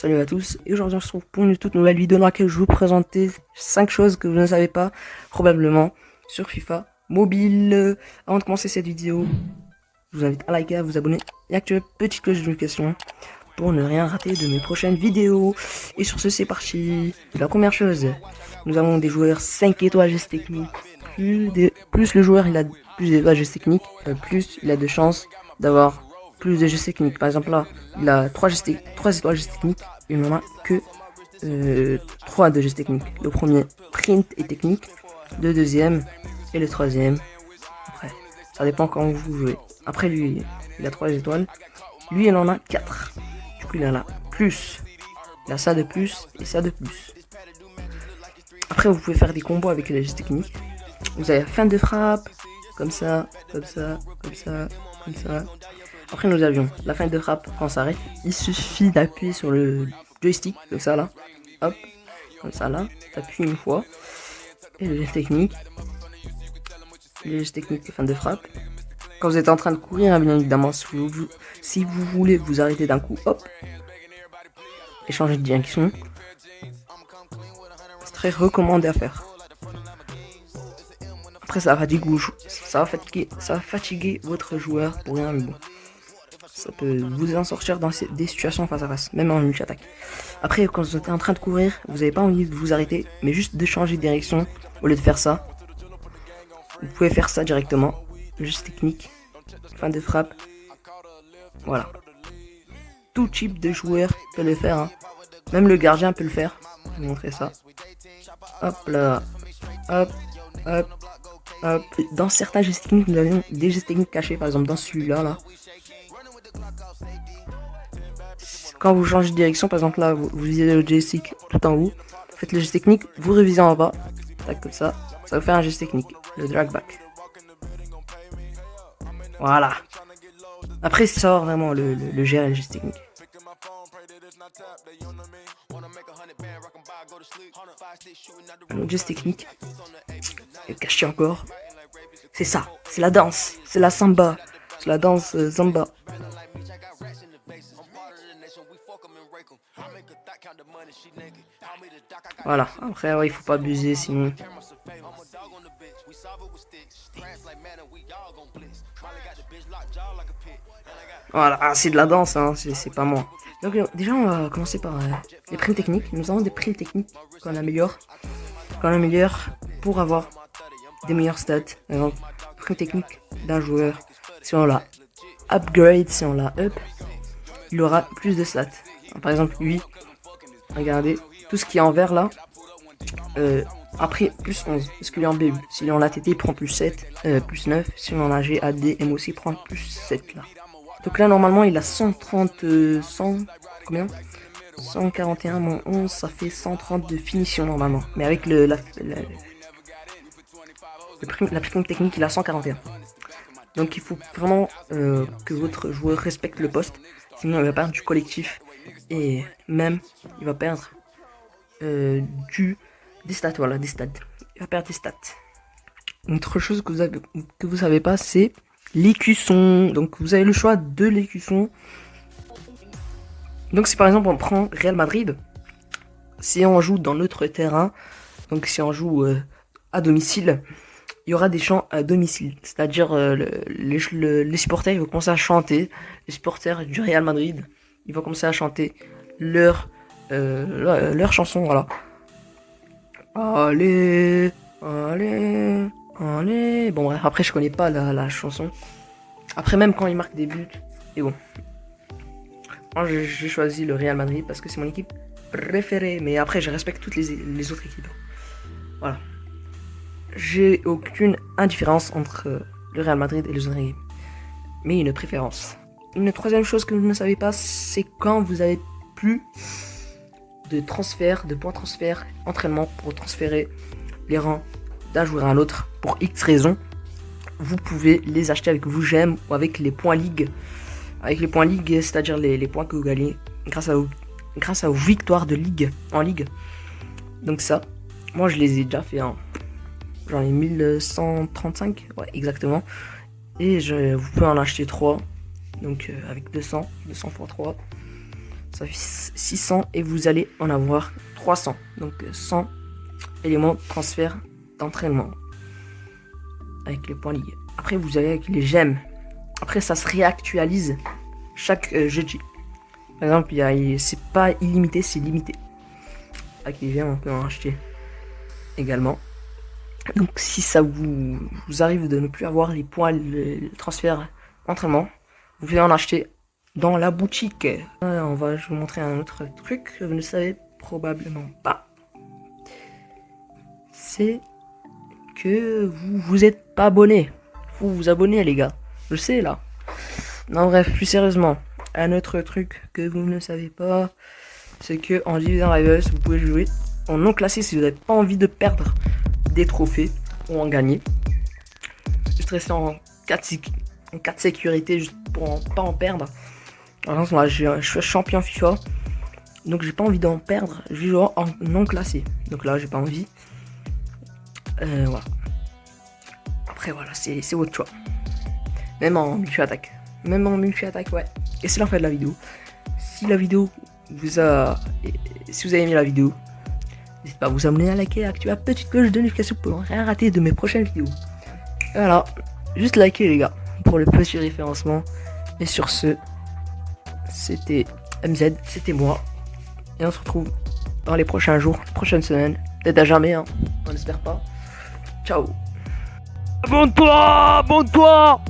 Salut à tous, et aujourd'hui on se retrouve pour une toute nouvelle vidéo dans laquelle je vais vous présenter 5 choses que vous ne savez pas probablement sur FIFA mobile. Avant de commencer cette vidéo, je vous invite à liker, à vous abonner et à activer la petite cloche de notification pour ne rien rater de mes prochaines vidéos. Et sur ce, c'est parti. La première chose, nous avons des joueurs 5 étoiles gestes techniques. Plus le joueur il a plus d'étoiles gestes techniques, plus il a de chances d'avoir plus de gestes techniques. Par exemple là, il a 3 étoiles gestes techniques, il n'en a que 3 de gestes techniques. Le premier, print et technique. Le deuxième et le troisième. Après, ça dépend quand vous jouez. Après lui, il a 3 étoiles. Lui, il en a 4. Du coup, il en a plus. Il a ça de plus et ça de plus. Après, vous pouvez faire des combos avec les gestes techniques. Vous avez fin de frappe, comme ça, comme ça, comme ça, comme ça. Après, nous avions la fin de frappe quand ça s'arrête. Il suffit d'appuyer sur le joystick, comme ça là. Hop, comme ça là. T'appuies une fois. Et le geste technique. Le geste technique de fin de frappe. Quand vous êtes en train de courir, bien évidemment, si vous voulez vous arrêter d'un coup, hop. Et changer de direction. C'est très recommandé à faire. Après, ça va fatiguer votre joueur pour rien, mais bon. Ça peut vous en sortir dans des situations face à face, même en multi-attaque. Après, quand vous êtes en train de courir, vous n'avez pas envie de vous arrêter, mais juste de changer de direction au lieu de faire ça. Vous pouvez faire ça directement. Juste technique. Fin de frappe. Voilà. Tout type de joueur peut le faire. Hein. Même le gardien peut le faire. Je vais vous montrer ça. Hop là. Hop. Hop. Hop. Dans certains gestes techniques, nous avons des gestes techniques cachés. Par exemple, dans celui-là, là. Quand vous changez de direction, par exemple là, vous visez le joystick tout en haut, faites le geste technique, vous révisez en bas, tac comme ça va faire un geste technique, le drag back. Voilà. Après, ça sort vraiment le GR et le geste technique. Le geste technique est caché encore. C'est ça, c'est la danse, c'est la samba, c'est la danse samba. Voilà, après ouais, il faut pas abuser sinon. Voilà, c'est de la danse, hein, c'est pas moi. Donc déjà on va commencer par les primes techniques. Nous avons des primes techniques qu'on améliore. Pour avoir des meilleurs stats. Par exemple, prime technique d'un joueur. Si on l'a upgrade, si on l'a up, il aura plus de stats. Par exemple lui, regardez, tout ce qui est en vert là, après plus 11, parce qu'il est en BU. S'il est en ATT, il prend plus 7, plus 9. Si on en a GAD, M aussi, il prend plus 7 là. Donc là, normalement, il a 100, combien 141 moins 11, ça fait 130 de finition normalement. Mais avec la prime technique, il a 141. Donc il faut vraiment que votre joueur respecte le poste. Sinon, il va perdre du collectif. Et même, il va perdre des stats, voilà, des stats. Il va perdre des stats. Une autre chose que vous savez pas, c'est l'écusson. Donc vous avez le choix de l'écusson. Donc si par exemple on prend Real Madrid, si on joue dans notre terrain, donc si on joue à domicile, il y aura des chants à domicile. C'est-à-dire les supporters ils vont commencer à chanter. Les supporters du Real Madrid, ils vont commencer à chanter leur chanson, voilà. Allez, allez, allez. Bon bref, après je connais pas la chanson. Après même quand ils marquent des buts, et bon. Moi j'ai choisi le Real Madrid parce que c'est mon équipe préférée. Mais après je respecte toutes les autres équipes. Voilà. J'ai aucune indifférence entre le Real Madrid et les autres équipes. Mais une préférence. Une troisième chose que vous ne savez pas, c'est quand vous avez plus de transfert, de points transfert, entraînement pour transférer les rangs d'un joueur à un autre pour X raisons. Vous pouvez les acheter avec vos gemmes ou avec les points ligue. Avec les points ligue, c'est-à-dire les points que vous gagnez grâce à vos victoires de ligue en ligue. Donc ça, moi je les ai déjà fait. Hein. J'en ai 1135, ouais exactement. Et vous pouvez en acheter 3. Donc avec 200 x 3. Ça fait 600 et vous allez en avoir 300. Donc 100 éléments de transfert d'entraînement. Avec les points ligués. Après vous avez avec les gemmes. Après ça se réactualise chaque jeudi. Par exemple, c'est pas illimité, c'est limité. Avec les gemmes on peut en acheter également. Donc si ça vous arrive de ne plus avoir les points, le transfert d'entraînement, vous pouvez en acheter dans la boutique. Je vais vous montrer un autre truc que vous ne savez probablement pas. C'est que vous êtes pas abonné. Faut vous abonner les gars. Je sais là. Non bref, plus sérieusement, un autre truc que vous ne savez pas, c'est que en Division Rivals, vous pouvez jouer en non classé si vous n'avez pas envie de perdre des trophées ou en gagner. Juste rester en 4 sécurité juste pour pas en perdre. Par exemple, moi, je suis champion FIFA, donc j'ai pas envie d'en perdre. Je vais jouer en non classé. Donc là, j'ai pas envie. Voilà. Après, voilà, c'est votre choix. Même en multi-attaque. Ouais. Et c'est la fin de la vidéo. Si la vidéo vous a... Si vous avez aimé la vidéo, n'hésitez pas à vous abonner, à liker, à activer la petite cloche de notification pour ne rien rater de mes prochaines vidéos. Et voilà. Juste liker les gars, pour le petit référencement. Et sur ce, c'était MZ, c'était moi. Et on se retrouve dans les prochains jours, les prochaines semaines. Peut-être à jamais, hein. On espère pas. Ciao. Abonne-toi.